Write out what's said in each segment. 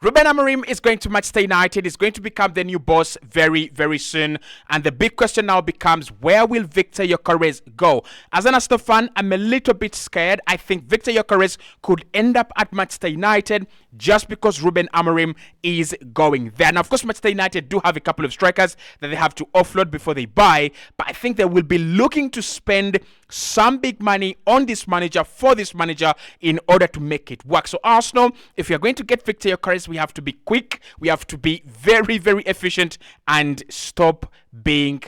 Ruben Amorim is going to Manchester United. He's going to become the new boss very, very soon. And the big question now becomes, where will Victor Gyokerez go? As an Arsenal fan, I'm a little bit scared. I think Victor Gyokerez could end up at Manchester United just because Ruben Amorim is going there. Now, of course, Manchester United do have a couple of strikers that they have to offload before they buy. But I think they will be looking to spend some big money on this manager, for this manager, in order to make it work. So Arsenal, if you're going to get Victor Gyokerez, we have to be quick, we have to be very, very efficient, and stop being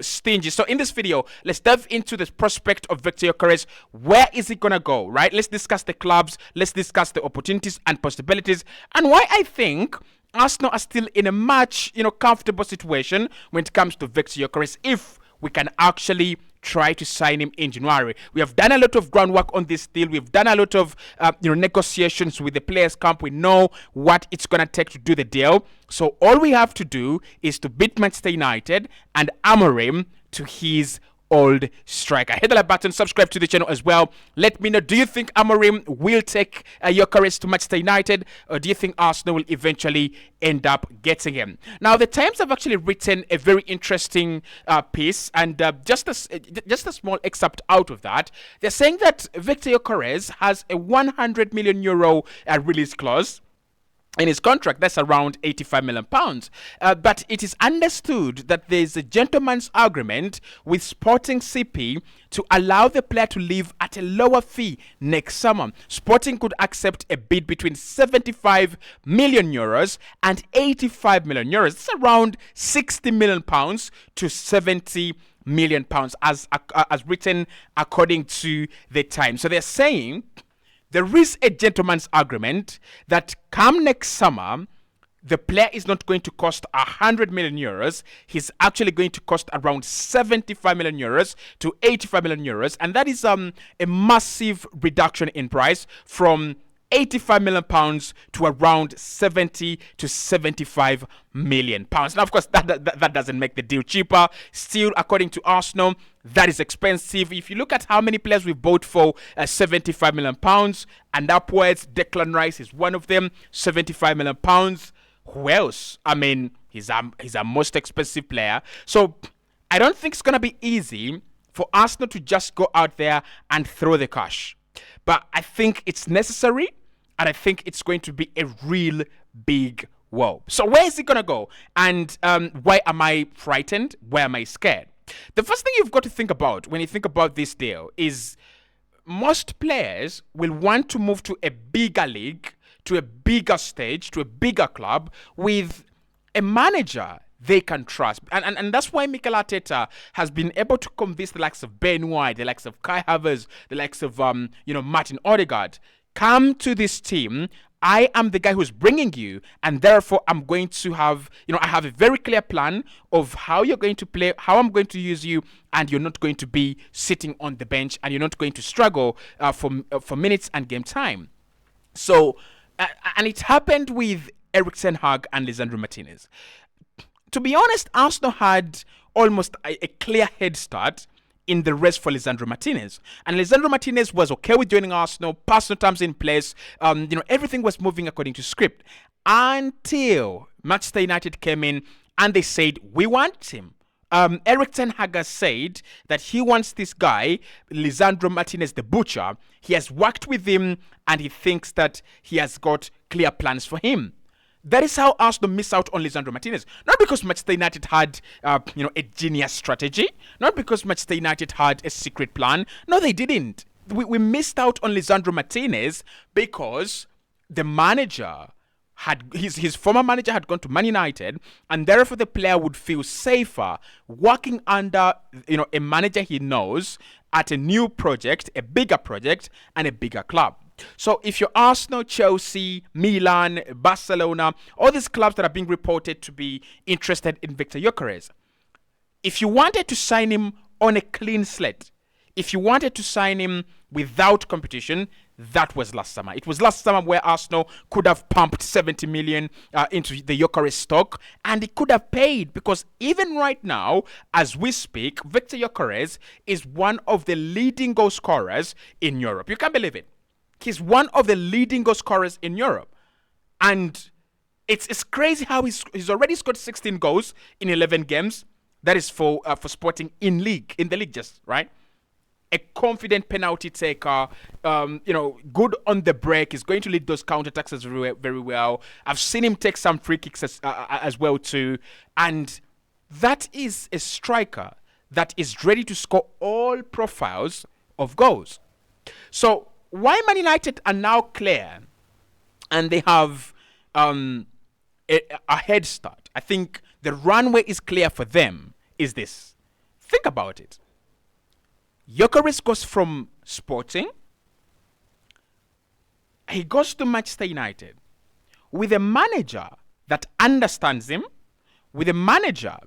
stingy. So in this video, let's dive into the prospect of Victor Gyokerez. Where is he gonna go, right? Let's discuss the clubs, let's discuss the opportunities and possibilities, and why I think Arsenal are still in a much comfortable situation when it comes to Victor Gyokerez if we can actually try to sign him in January. We have done a lot of groundwork on this deal. We've done a lot of negotiations with the players' camp. We know what it's going to take to do the deal. So all we have to do is to beat Manchester United and Amorim to his old striker. Hit the like button, subscribe to the channel as well. Let me know, do you think Amorim will take Gyokerez to Manchester United, or do you think Arsenal will eventually end up getting him? Now, the Times have actually written a very interesting piece, and just a small excerpt out of that. They're saying that Victor Gyokerez has a 100 million euro release clause in his contract. That's around 85 million pounds. But it is understood that there's a gentleman's agreement with Sporting CP to allow the player to leave at a lower fee next summer. Sporting could accept a bid between 75 million euros and 85 million euros. It's around 60 million pounds to 70 million pounds as written according to the Times. So they're saying there is a gentleman's agreement that come next summer, the player is not going to cost 100 million euros. He's actually going to cost around 75 million euros to 85 million euros. And that is a massive reduction in price from 85 million pounds to around 70 to 75 million pounds. Now, of course, that doesn't make the deal cheaper. Still, according to Arsenal, that is expensive. If you look at how many players we've bought for 75 million pounds and upwards, Declan Rice is one of them, 75 million pounds. Who else? I mean, he's our most expensive player. So I don't think it's going to be easy for Arsenal to just go out there and throw the cash. But I think it's necessary, and I think it's going to be a real big wow. So where is it going to go? And why am I frightened? Why am I scared? The first thing you've got to think about when you think about this deal is most players will want to move to a bigger league, to a bigger stage, to a bigger club with a manager they can trust. And that's why Mikel Arteta has been able to convince the likes of Ben White, the likes of Kai Havertz, the likes of Martin Odegaard, come to this team. I am the guy who's bringing you, and therefore I'm going to have, I have a very clear plan of how you're going to play, how I'm going to use you, and you're not going to be sitting on the bench, and you're not going to struggle for minutes and game time. So, and it happened with Erik ten Hag and Lisandro Martinez. To be honest, Arsenal had almost a clear head start in the race for Lisandro Martinez. And Lisandro Martinez was okay with joining Arsenal, personal terms in place, everything was moving according to script. Until Manchester United came in and they said, we want him. Erik ten Hag has said that he wants this guy, Lisandro Martinez the Butcher. He has worked with him and he thinks that he has got clear plans for him. That is how Arsenal miss out on Lisandro Martinez. Not because Manchester United had, a genius strategy. Not because Manchester United had a secret plan. No, they didn't. We missed out on Lisandro Martinez because the manager had his former manager had gone to Man United, and therefore the player would feel safer working under a manager he knows at a new project, a bigger project, and a bigger club. So if you're Arsenal, Chelsea, Milan, Barcelona, all these clubs that are being reported to be interested in Victor Gyokerez, if you wanted to sign him on a clean slate, if you wanted to sign him without competition, that was last summer. It was last summer where Arsenal could have pumped 70 million into the Gyokerez stock, and it could have paid, because even right now, as we speak, Victor Gyokerez is one of the leading goal scorers in Europe. You can't believe it. He's one of the leading goal scorers in Europe. And it's crazy how he's already scored 16 goals in 11 games. That is for Sporting in the league, just right. A confident penalty taker, good on the break. He's going to lead those counterattacks very well. I've seen him take some free kicks as well too, and that is a striker that is ready to score all profiles of goals. So why Man United are now clear and they have a head start, I think the runway is clear for them, is this. Think about it. Gyokerez goes from Sporting, he goes to Manchester United with a manager that understands him, with a manager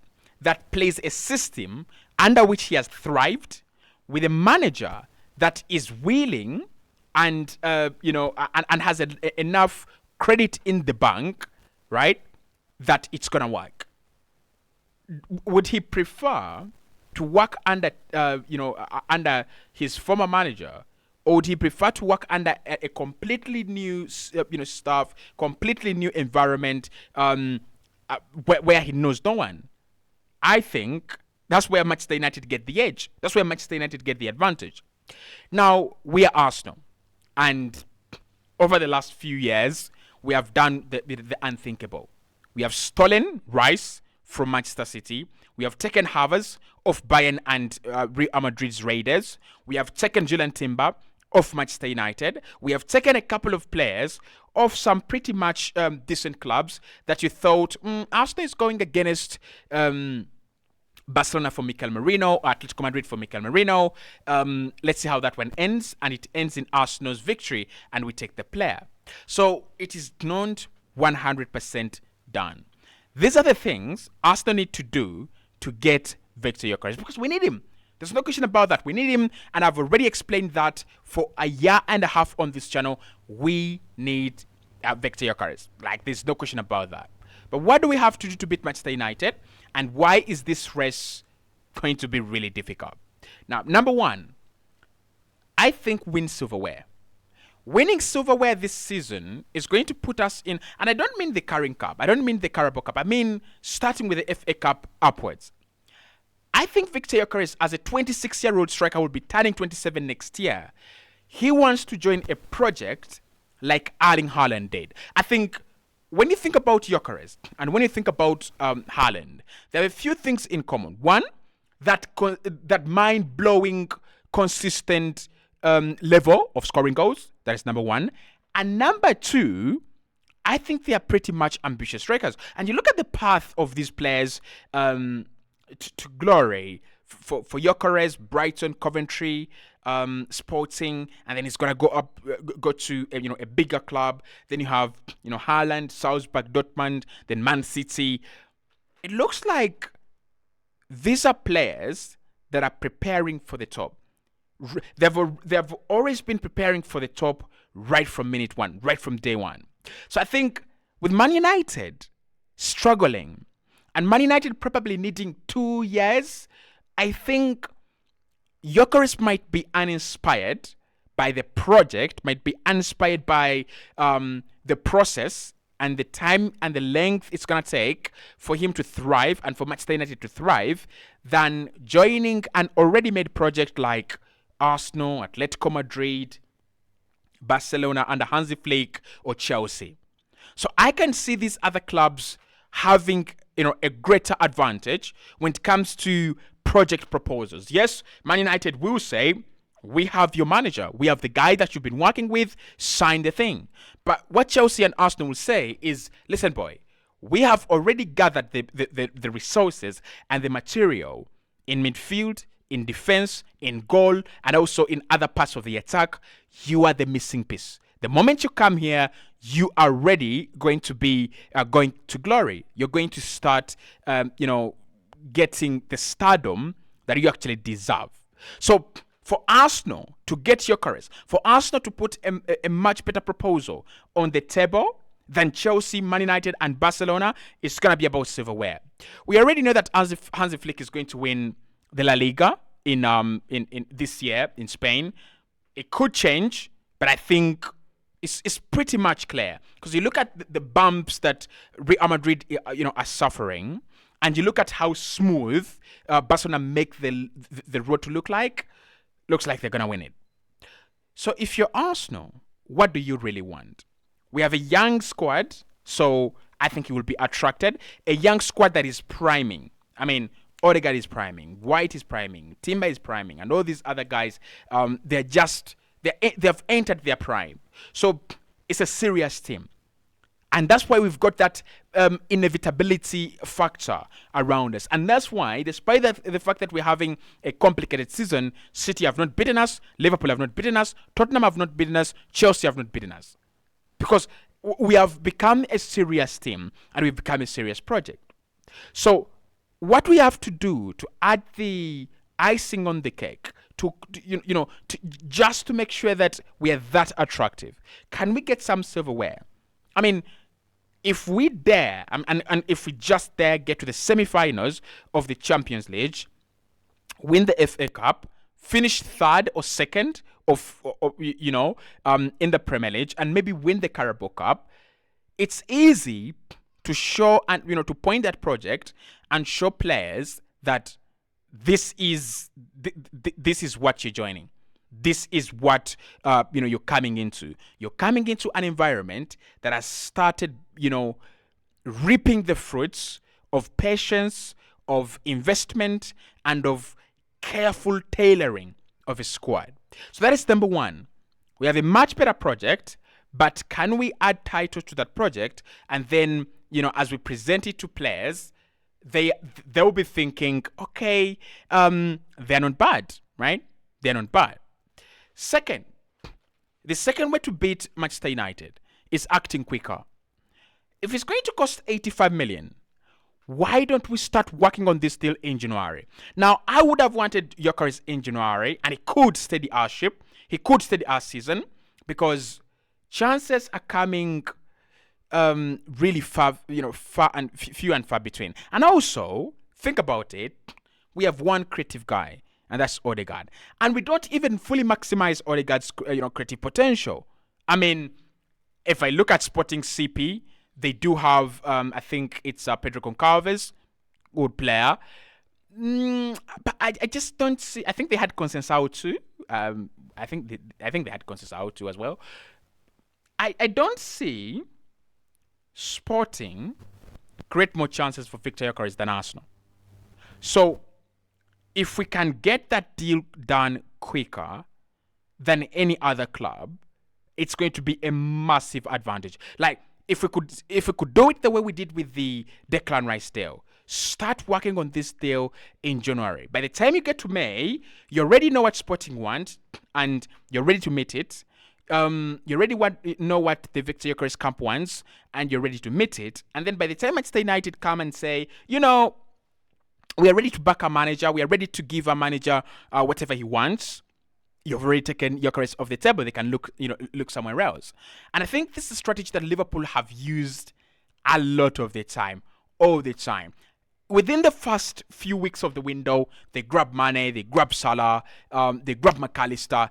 that plays a system under which he has thrived, with a manager that is willing and and has enough credit in the bank, right, that it's gonna work. Would he prefer to work under under his former manager, or would he prefer to work under a completely new staff, completely new environment, where he knows no one? I think that's where Manchester United get the edge. That's where Manchester United get the advantage. Now, we are Arsenal, and over the last few years, we have done the unthinkable. We have stolen Rice from Manchester City. We have taken Havertz off Bayern and Real Madrid's Raiders. We have taken Julian Timber off Manchester United. We have taken a couple of players off some pretty much decent clubs that you thought, Arsenal is going against Barcelona for Mikel Merino, or Atletico Madrid for Mikel Merino. Let's see how that one ends. And it ends in Arsenal's victory, and we take the player. So it is not 100% done. These are the things Arsenal need to do to get Victor Gyokerez, because we need him. There's no question about that. We need him, and I've already explained that for a year and a half on this channel. We need Victor Gyokerez. Like, there's no question about that. But what do we have to do to beat Manchester United? And why is this race going to be really difficult? Now, number one, I think win silverware. Winning silverware this season is going to put us in, and I don't mean the Carling Cup, I don't mean the Carabao Cup, I mean starting with the FA Cup upwards. I think Victor Gyokerez, as a 26-year-old striker, will be turning 27 next year. He wants to join a project like Erling Haaland did. I think when you think about Gyokerez and when you think about Haaland, there are a few things in common. One, that mind-blowing, consistent level of scoring goals. That is number one. And number two, I think they are pretty much ambitious strikers. And you look at the path of these players to glory. For Gyokerez, Brighton, Coventry, Sporting, and then he's gonna go to a bigger club. Then you have Haaland, Salzburg, Dortmund, then Man City. It looks like these are players that are preparing for the top. They've always been preparing for the top right from minute one, right from day one. So I think with Man United struggling and Man United probably needing 2 years, I think Gyokerez might be uninspired by the project, might be uninspired by the process and the time and the length it's going to take for him to thrive and for Manchester United to thrive, than joining an already made project like Arsenal, Atletico Madrid, Barcelona under Hansi Flick, or Chelsea. So I can see these other clubs having a greater advantage when it comes to project proposals. Yes, Man United will say, we have your manager, we have the guy that you've been working with, sign the thing. But what Chelsea and Arsenal will say is, listen boy, we have already gathered the resources and the material in midfield, in defense, in goal, and also in other parts of the attack. You are the missing piece. The moment you come here, you are already going to be going to glory. You're going to start, getting the stardom that you actually deserve. So for Arsenal to get Gyokerez, for Arsenal to put a much better proposal on the table than Chelsea, Man United, and Barcelona, it's going to be about silverware. We already know that Hansi Flick is going to win the La Liga in this year in Spain. It could change, but I think is pretty much clear, because you look at the bumps that Real Madrid are suffering, and you look at how smooth Barcelona make the road to look like. Looks like they're gonna win it. So if you're Arsenal, what do you really want? We have a young squad, so I think you will be attracted. A young squad that is priming. I mean, Odegaard is priming, White is priming, Timber is priming, and all these other guys, they've entered their prime. So it's a serious team. And that's why we've got that inevitability factor around us. And that's why, despite the fact that we're having a complicated season, City have not beaten us, Liverpool have not beaten us, Tottenham have not beaten us, Chelsea have not beaten us. Because we have become a serious team and we've become a serious project. So what we have to do to add the icing on the cake, just to make sure that we are that attractive, can we get some silverware? I mean, if we dare, and if we just dare get to the semi-finals of the Champions League, win the FA Cup, finish third or second in the Premier League, and maybe win the Carabao Cup, it's easy to show and to point at project and show players that this is what you're joining. This is what you're coming into. You're coming into an environment that has started, reaping the fruits of patience, of investment, and of careful tailoring of a squad. So that is number one. We have a much better project, but can we add titles to that project? And then, as we present it to players, they'll be thinking, okay, they're not bad, right? They're not bad. Second, the second way to beat Manchester United is acting quicker. If it's going to cost 85 million, why don't we start working on this deal in January? Now, I would have wanted Gyokerez in January, and he could steady our ship. He could steady our season, because chances are coming really far, far and few and far between. And also, think about it. We have one creative guy, and that's Odegaard. And we don't even fully maximize Odegaard's creative potential. I mean, if I look at Sporting CP, they do have, I think it's Pedro Goncalves, good player. But I just don't see. I think they had Conceição too. I think they had Conceição too as well. I don't see Sporting create more chances for Victor Gyokerez than Arsenal. So if we can get that deal done quicker than any other club, it's going to be a massive advantage. Like, if we could do it the way we did with the Declan Rice deal, start working on this deal in January. By the time you get to May, you already know what Sporting want, and you're ready to meet it. You already know what the Victor Gyokerez camp wants, and you're ready to meet it. And then by the time Manchester United come and say, we are ready to back our manager, we are ready to give our manager whatever he wants, you've already taken Gyokerez off the table. They can look somewhere else. And I think this is a strategy that Liverpool have used a lot of the time, all the time. Within the first few weeks of the window, they grab Mane, they grab Salah, they grab McAllister.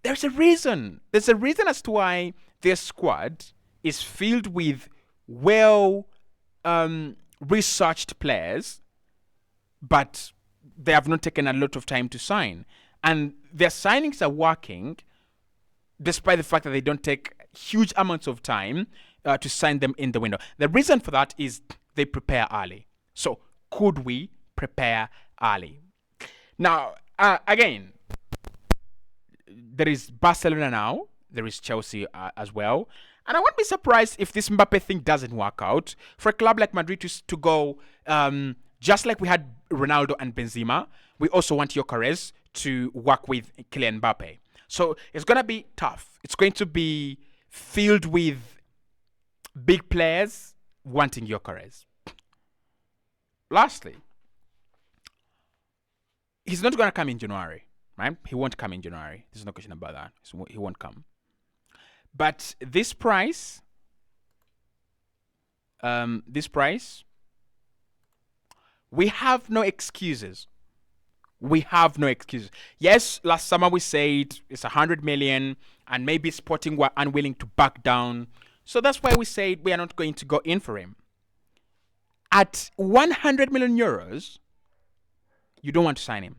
There's a reason. There's a reason as to why their squad is filled with researched players, but they have not taken a lot of time to sign. And their signings are working despite the fact that they don't take huge amounts of time to sign them in the window. The reason for that is they prepare early. So could we prepare early? Now, again, there is Barcelona now. There is Chelsea as well. And I won't be surprised if this Mbappe thing doesn't work out. For a club like Madrid to go, just like we had Ronaldo and Benzema, we also want Gyokerez to work with Kylian Mbappe. So it's going to be tough. It's going to be filled with big players wanting Gyokerez. Lastly, he's not going to come in January, right? He won't come in January. There's no question about that. He won't come. But this price, we have no excuses. We have no excuses. Yes, last summer we said it's 100 million, and maybe Sporting were unwilling to back down. So that's why we said we are not going to go in for him. At 100 million euros, you don't want to sign him.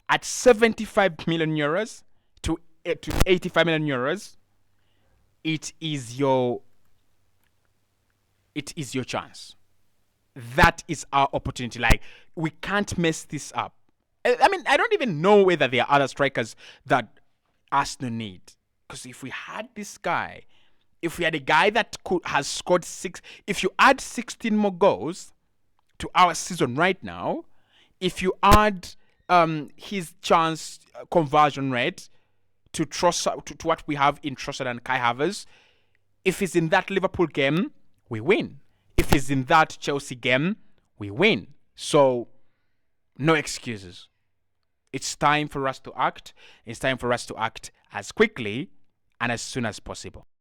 At 75 million euros to 85 million euros, it is your chance. That is our opportunity. Like, we can't mess this up. I mean, I don't even know whether there are other strikers that Arsenal need. Because if we had this guy, if we had a guy that has scored if you add 16 more goals to our season right now, if you add his chance conversion rate to what we have in Trossard and Kai Havertz, if he's in that Liverpool game, we win. If he's in that Chelsea game, we win. So, no excuses. It's time for us to act. It's time for us to act as quickly and as soon as possible.